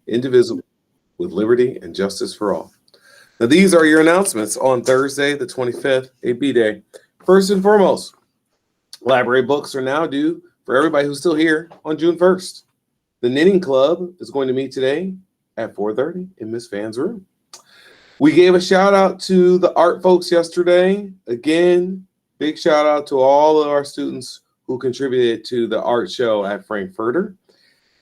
indivisible, with liberty and justice for all. Now, these are your announcements on Thursday, the 25th, a B-Day. First and foremost, library books are now due for everybody who's still here on June 1st. The Knitting Club is going to meet today at 4:30 in Miss Van's room. We gave a shout out to the art folks yesterday. Again, big shout out to all of our students who contributed to the art show at Frankfurter.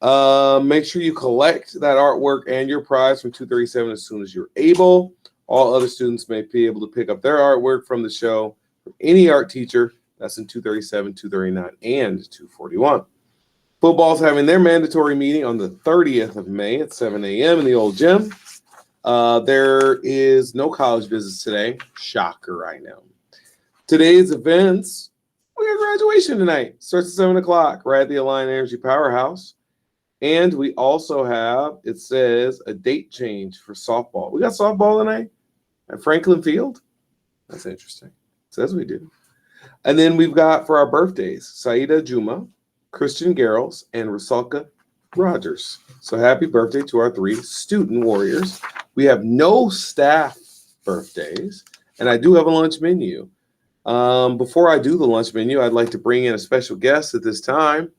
Make sure you collect that artwork and your prize from 237 as soon as you're able. All other students may be able to pick up their artwork from the show from any art teacher. That's in 237, 239, and 241. Football's having their mandatory meeting on the 30th of May at 7 a.m. in the old gym. There is no college visits today. Shocker, I know. Today's events, we got graduation tonight. Starts at 7 o'clock right at the Alliant Energy Powerhouse. And we also have, it says, a date change for softball. We got softball tonight at Franklin Field. That's interesting. It says we do. And then we've got for our birthdays, Saida Juma, Christian Garrels, and Rusalka Rogers. So happy birthday to our 3 student warriors. We have no staff birthdays, and I do have a lunch menu. Before I do the lunch menu, I'd like to bring in a special guest at this time,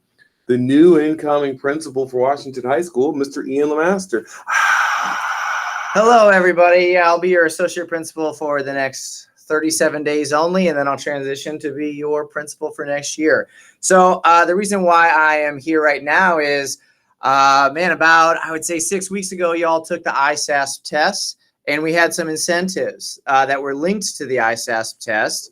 the new incoming principal for Washington High School, Mr. Ian Lemaster. Hello, everybody. Yeah, I'll be your associate principal for the next 37 days only, and then I'll transition to be your principal for next year. So the reason why I am here right now is, about, I would say 6 weeks ago, y'all took the ISASP test, and we had some incentives that were linked to the ISASP test.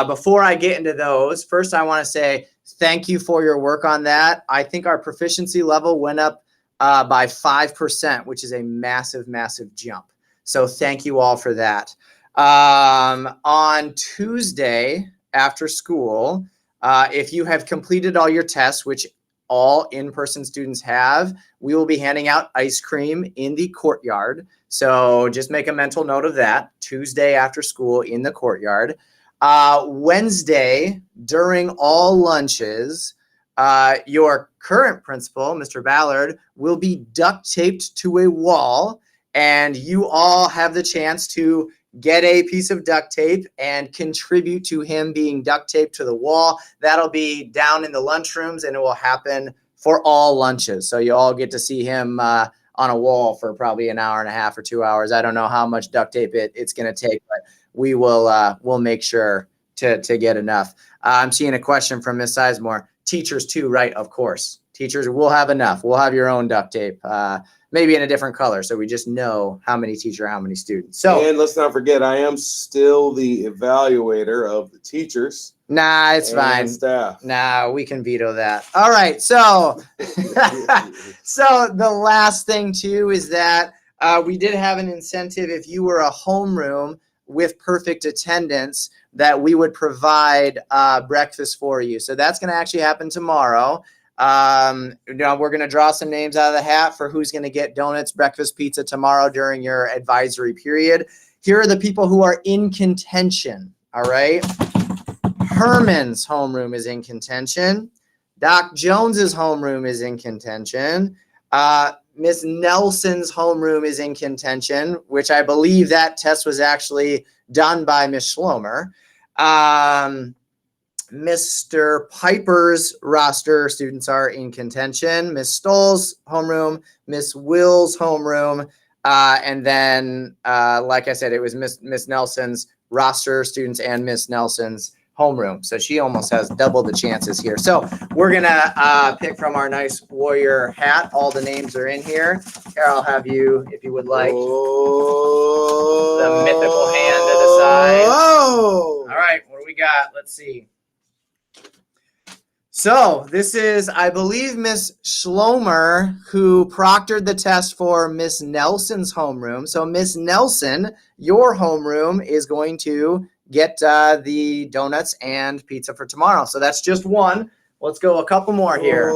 Before I get into those, first I want to say thank you for your work on that. I think our proficiency level went up by 5%, which is a massive, massive jump. So thank you all for that. On Tuesday after school, if you have completed all your tests, which all in-person students have, we will be handing out ice cream in the courtyard. So just make a mental note of that. Tuesday after school in the courtyard. Wednesday, during all lunches, your current principal, Mr. Ballard, will be duct taped to a wall, and you all have the chance to get a piece of duct tape and contribute to him being duct taped to the wall. That'll be down in the lunchrooms, and it will happen for all lunches. So you all get to see him on a wall for probably an hour and a half or 2 hours. I don't know how much duct tape it's going to take, but we will we'll make sure to get enough. I'm seeing a question from Ms. Sizemore. Teachers too, right? Of course. Teachers will have enough. We'll have your own duct tape. Maybe in a different color, so we just know how many teachers, how many students. So, and let's not forget, I am still the evaluator of the teachers. Nah, it's fine. Staff. Nah, we can veto that. All right, so so the last thing too is that we did have an incentive if you were a homeroom with perfect attendance that we would provide breakfast for you. So that's going to actually happen tomorrow. We're going to draw some names out of the hat for who's going to get donuts, breakfast, pizza tomorrow during your advisory period. Here are the people who are in contention. All right. Herman's homeroom is in contention. Doc Jones's homeroom is in contention. Miss Nelson's homeroom is in contention, which I believe that test was actually done by Miss Schlomer. Mr. Piper's roster students are in contention. Miss Stoll's homeroom, Miss Will's homeroom, and then, like I said, it was Miss Nelson's roster students and Miss Nelson's homeroom. So she almost has double the chances here. So we're gonna pick from our nice warrior hat. All the names are in here. Here, I'll have you, if you would like, the mythical hand to the side. All right, what do we got? Let's see. So this is, I believe, Miss Schlomer, who proctored the test for Miss Nelson's homeroom. So Miss Nelson, your homeroom is going to get the donuts and pizza for tomorrow. So that's just one. Let's go a couple more here.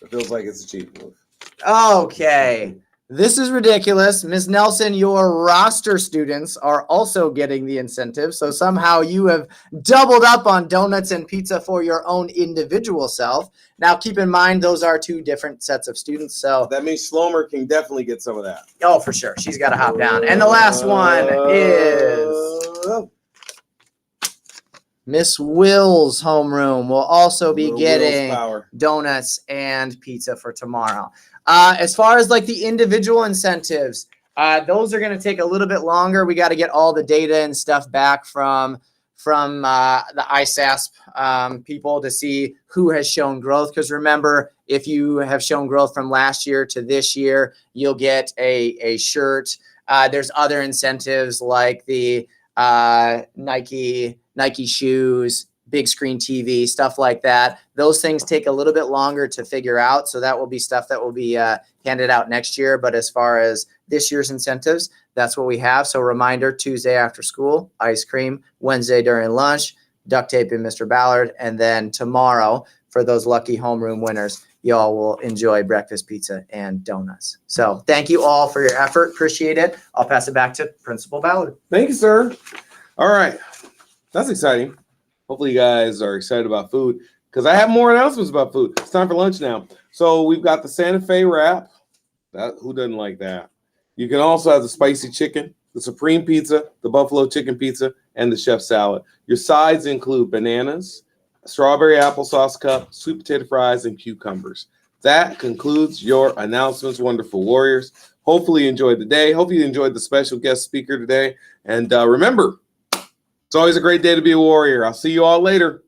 It feels like it's a cheap move. Okay. This is ridiculous. Ms. Nelson, your roster students are also getting the incentive. So somehow you have doubled up on donuts and pizza for your own individual self. Now, keep in mind, those are two different sets of students. So, That means Schlomer can definitely get some of that. oh, for sure. She's got to hop down. And the last one is Miss Will's homeroom will also be getting donuts and pizza for tomorrow. As far as like the individual incentives, those are going to take a little bit longer. We got to get all the data and stuff back from the ISASP people to see who has shown growth. Because remember, if you have shown growth from last year to this year, you'll get a shirt. There's other incentives like the Nike shoes, big screen TV, stuff like that. Those things take a little bit longer to figure out. So that will be stuff that will be handed out next year. But as far as this year's incentives, that's what we have. So reminder, Tuesday after school, ice cream, Wednesday during lunch, duct tape and Mr. Ballard. And then tomorrow, for those lucky homeroom winners, y'all will enjoy breakfast pizza and donuts. So thank you all for your effort. Appreciate it. I'll pass it back to Principal Ballard. Thank you, sir. All right. That's exciting. Hopefully you guys are excited about food because I have more announcements about food. It's time for lunch now. So we've got the Santa Fe wrap. Who doesn't like that? You can also have the spicy chicken, the supreme pizza, the buffalo chicken pizza, and the chef salad. Your sides include bananas, a strawberry applesauce cup, sweet potato fries, and cucumbers. That concludes your announcements, wonderful warriors. Hopefully you enjoyed the day. Hopefully you enjoyed the special guest speaker today. And remember, it's always a great day to be a warrior. I'll see you all later.